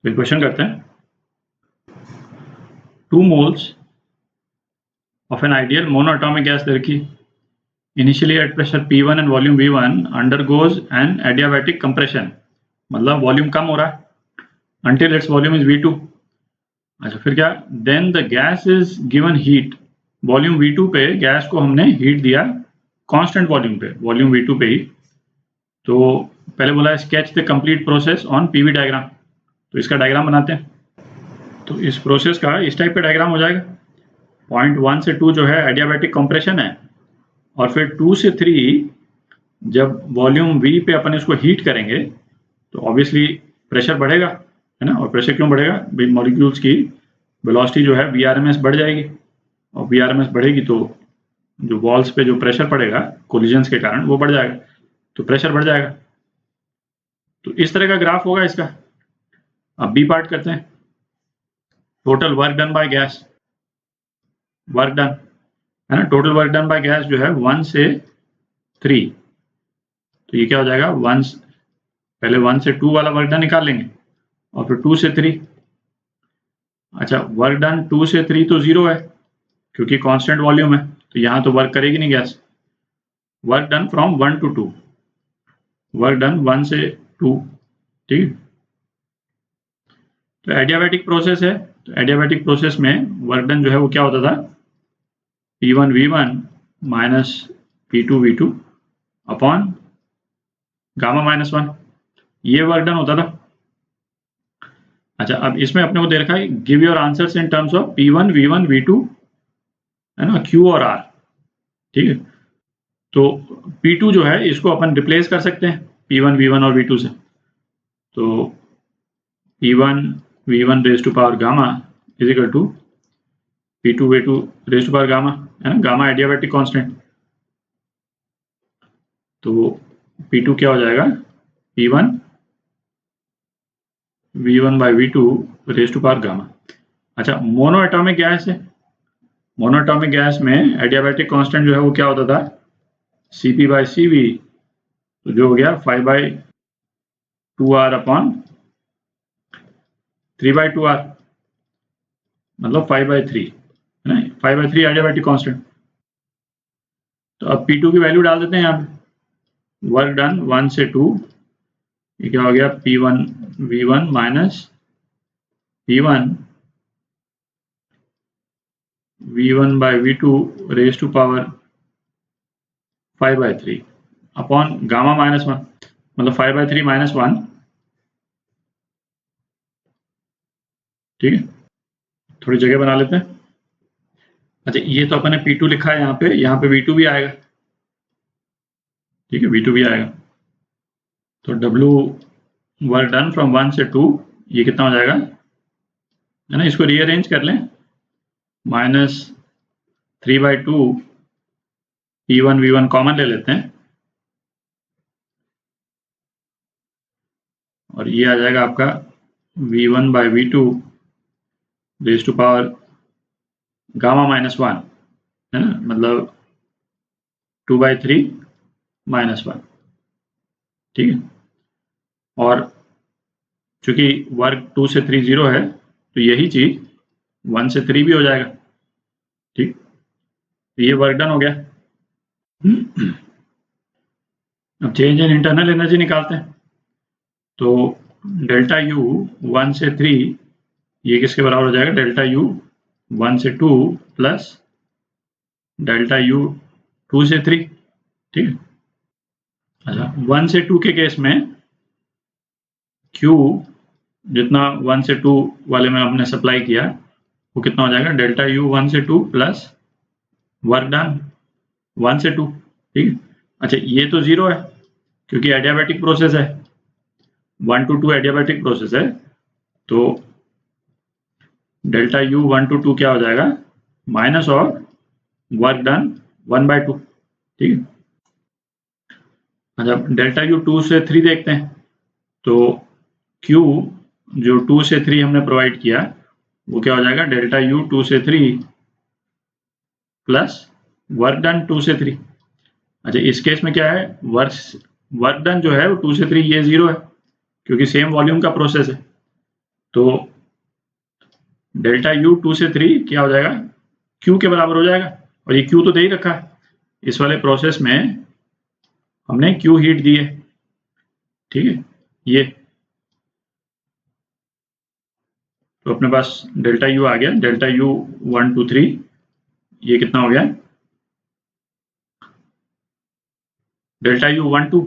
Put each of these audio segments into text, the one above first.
तो क्वेश्चन करते हैं 2 moles of an ideal monoatomic gas Derki initially at pressure P1 and volume V1 undergoes an adiabatic compression मतलब volume कम हो रहा है until its volume is V2। अच्छा फिर क्या, then the gas is given heat, volume V2 पे gas को हमने हीट दिया कांस्टेंट वॉल्यूम पे, वॉल्यूम V2 पे ही। तो पहले बोला sketch the complete process on PV diagram, तो इसका डायग्राम बनाते हैं। तो इस प्रोसेस का इस टाइप का डायग्राम हो जाएगा। पॉइंट 1 से 2 जो है एडियाबैटिक कंप्रेशन है, और फिर 2 से 3 जब वॉल्यूम V पे अपन इसको हीट करेंगे तो ऑब्वियसली प्रेशर बढ़ेगा, है ना। और प्रेशर क्यों बढ़ेगा, मॉलिक्यूल्स की वेलोसिटी जो है VRMS बढ़ जाएगी, और VRMS बढ़ेगी तो जो वॉल्स पे जो प्रेशर पड़ेगा कोलिजन्स के कारण वो बढ़ जाएगा, तो प्रेशर बढ़ जाएगा। तो इस तरह का ग्राफ होगा इसका। अब बी पार्ट करते हैं, total work done by gas, work done है ना, total work done by gas जो है 1 से 3, तो ये क्या हो जाएगा 1, पहले 1 से 2 वाला वर्क डन निकाल लेंगे और फिर 2 से 3। अच्छा वर्क डन 2 से 3 तो 0 है क्योंकि कांस्टेंट वॉल्यूम है, तो यहाँ तो वर्क करेगी नहीं gas. Work done from 1 to 2, work done 1 से 2, ठीक। तो एडियाबैटिक प्रोसेस है, तो एडियाबैटिक प्रोसेस में वर्क डन जो है वो क्या होता था, P1 V1 minus P2 V2 upon gamma minus 1, ये वर्क डन होता था। अच्छा अब इसमें अपने को दे रखा है give your answers in terms of P1 V1 V2 है ना, Q और R, ठीक है। तो P2 जो है इसको अपन रिप्लेस कर सकते हैं P1 V1 और V2 से, तो P1 V1 raise to power gamma is equal to P2 V2 raise to power gamma, है ना, गामा एडियाबैटिक कांस्टेंट। तो P2 क्या हो जाएगा P1 V1 by V2 raise to power gamma. अच्छा मोनो एटॉमिक गैस है, मोनो एटॉमिक गैस में adiabatic constant जो है वो क्या होता था Cp by Cv, तो जो हो गया 5/2R अपॉन 3/2R, मतलब 5/3 है ना, 5/3 एडियाबैटिक कांस्टेंट। तो अब P2 की वैल्यू डाल देते हैं यहाँ पे, वर्क डन 1 से 2, ये क्या हो गया P1 V1 minus P1 V1 by V2 raise to power 5/3 upon gamma minus 1, मतलब 5/3 माइनस 1, ठीक है। थोड़ी जगह बना लेते हैं। अच्छा ये तो अपन ने P2 लिखा है यहाँ पे V2 भी आएगा, ठीक है, V2 भी आएगा। तो W वर्क डन फ्रॉम 1 से 2 ये कितना हो जाएगा, है ना, इसको रीअरेंज कर लें, माइनस 3/2 P1 V1 कॉमन ले लेते हैं और ये आ जाएगा आपका V1 by V2 raise to power gamma minus 1, है ना, मतलब 2/3 माइनस 1, ठीक है। और चूंकि वर्क 2 से 3 0 है तो यही चीज 1 से 3 भी हो जाएगा, ठीक। तो ये वर्क डन हो गया। अब चेंज इन इंटरनल एनर्जी निकालते हैं, तो डेल्टा U 1 से 3 ये किसके बराबर हो जाएगा, डेल्टा U 1 से 2 प्लस डेल्टा U 2 से 3, ठीक है। अच्छा 1 से 2 के केस में Q जितना 1 से 2 वाले में हमने सप्लाई किया वो कितना हो जाएगा, डेल्टा U 1 से 2 प्लस वर्क डन 1 से 2, ठीक है। अच्छा ये तो 0 है क्योंकि एडियाबैटिक प्रोसेस है, 1 to 2 एडियाबैटिक प्रोसेस है, तो डेल्टा U 1 to 2 क्या हो जाएगा, माइनस और वर्क डन 1/2, ठीक है। अच्छा डेल्टा U 2 से 3 देखते हैं, तो Q जो 2 से 3 हमने प्रोवाइड किया वो क्या हो जाएगा, डेल्टा U 2 से 3 प्लस वर्क डन 2 से 3। अच्छा इस केस में क्या है, वर्क डन जो है वो 2 से 3 ये 0 है क्योंकि सेम वॉल्यूम का प्रोसेस है। तो डेल्टा U 2 से 3 क्या हो जाएगा, Q के बराबर हो जाएगा। और ये Q तो दे ही रखा है, इस वाले प्रोसेस में हमने Q हीट दी है, ठीक है। ये तो अपने पास डेल्टा U आ गया, डेल्टा U 1 2 3, ये कितना हो गया, डेल्टा U 1 2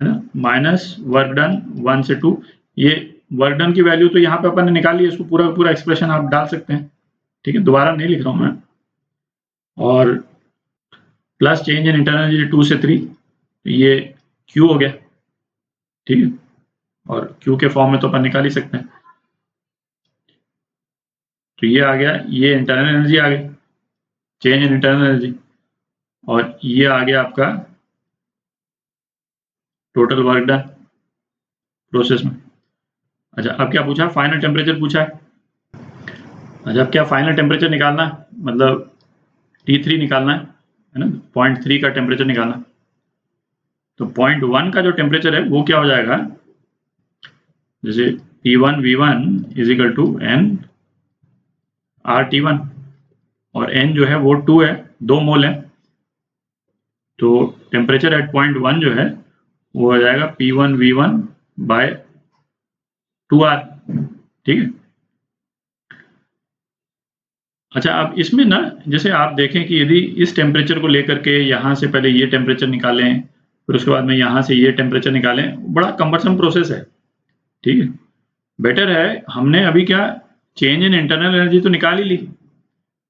है ना, माइनस वर्क डन 1 से 2। ये वर्क डन की वैल्यू तो यहाँ पे अपन ने निकाल ली, इसको पूरा पूरा एक्सप्रेशन आप डाल सकते हैं, ठीक है, दोबारा नहीं लिख रहा हूँ मैं। और plus change in internal energy 2 से 3, ये Q हो गया, ठीक है। और Q के फॉर्म में तो अपन निकाल ही सकते हैं। तो ये आ गया, ये इंटरनल एनर्जी आ गई, चेंज इन इंटरनल एनर्जी। और ये आ गया आपका टोटल वर्क डन प्रोसेस में। अच्छा, अब क्या पूछा, फाइनल टेम्परेचर पूछा है। अच्छा, अब क्या फाइनल टेम्परेचर निकालना है, मतलब T3 निकालना है ना, 0.3 का टेम्परेचर निकालना। तो 0.1 का जो टेम्परेचर है वो क्या हो जाएगा, जैसे P1 V1 is equal to N RT1, और N जो है वो 2 है, 2 मोल है। तो टेम्परेचर एट 0.1 जो है वो हो जाएगा P1 V1 बाय 2R, ठीक है। अच्छा, अब इसमें ना जैसे आप देखें कि यदि इस टेम्परेचर को लेकर के यहाँ से पहले ये टेम्परेचर निकालें, फिर उसके बाद में यहाँ से ये टेम्परेचर निकालें, बड़ा कम्बरसम प्रोसेस है, ठीक है। बेटर है हमने अभी क्या, चेंज इन इंटरनल एनर्जी तो निकाल ही ली,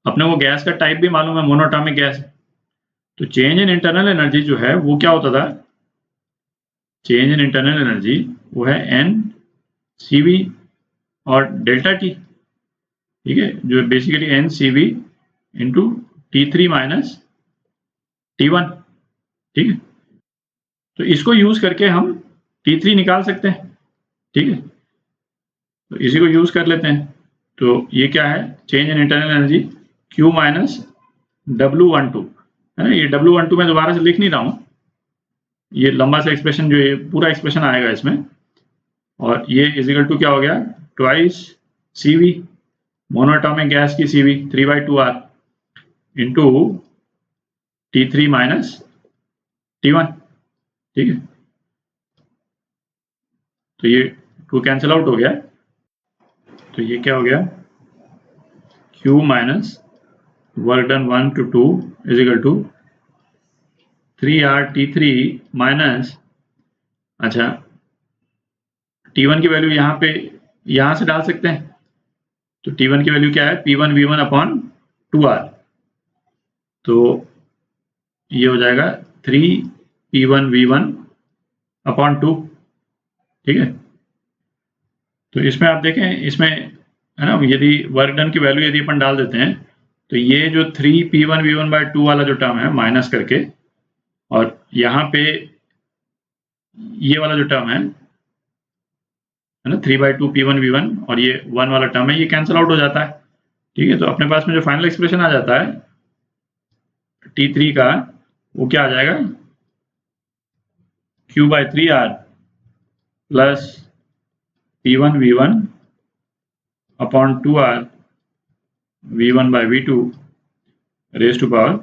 अपने को गैस का टाइप भी मालूम है, मोनोटॉमिक गैस है। तो चेंज इन इंटरनल एनर्जी जो है वो क्या होता था, चेंज इन इंटरनल एनर्जी वो है N CV और डेल्टा T, ठीक है, जो basically N CV into T3 minus T1, ठीक है। तो इसको यूज करके हम T3 निकाल सकते हैं, ठीक है। तो इसी को यूज कर लेते हैं। तो ये क्या है, change in internal energy Q minus W12 है ना। ये W12 मैं दोबारा से लिख नहीं रहा हूँ, ये लंबा सा एक्सप्रेशन जो ये पूरा एक्सप्रेशन आएगा इसमें। और ये इजिकल टू क्या हो गया, ट्वाइस CV, मोनोटॉमिक गैस की CV 3/2R into T3 minus T1, ठीक है। तो ये 2 कैंसिल आउट हो गया, तो ये क्या हो गया, Q minus work done 1 to 2 is equal to 3R T3 minus, अच्छा T1 की वैल्यू यहाँ पे यहाँ से डाल सकते हैं। तो T1 की वैल्यू क्या है, P1 V1 अपॉन 2R। तो ये हो जाएगा 3P1 V1 अपॉन 2, ठीक है। तो इसमें आप देखें, इसमें है ना, यदि वर्क डन की वैल्यू यदि अपन डाल देते हैं, तो ये जो 3P1 V1 बाय 2 वाला जो टर्म है माइनस करके, और यहाँ पे ये वाला जो टर्म है ना 3/2 P1 V1, और ये 1 वाला टर्म है, ये कैंसिल आउट हो जाता है, ठीक है। तो अपने पास में जो फाइनल एक्सप्रेशन आ जाता है T3 का, वो क्या आ जाएगा, Q/3R plus P1 V1 upon 2R V1 by V2 raise to power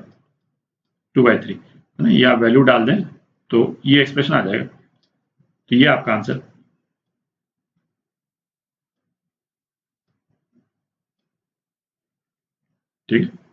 2/3, है ना। ये आप वैल्यू डाल दें तो ये एक्सप्रेशन आ जाएगा। तो ये आपका आंसर, ठीक है।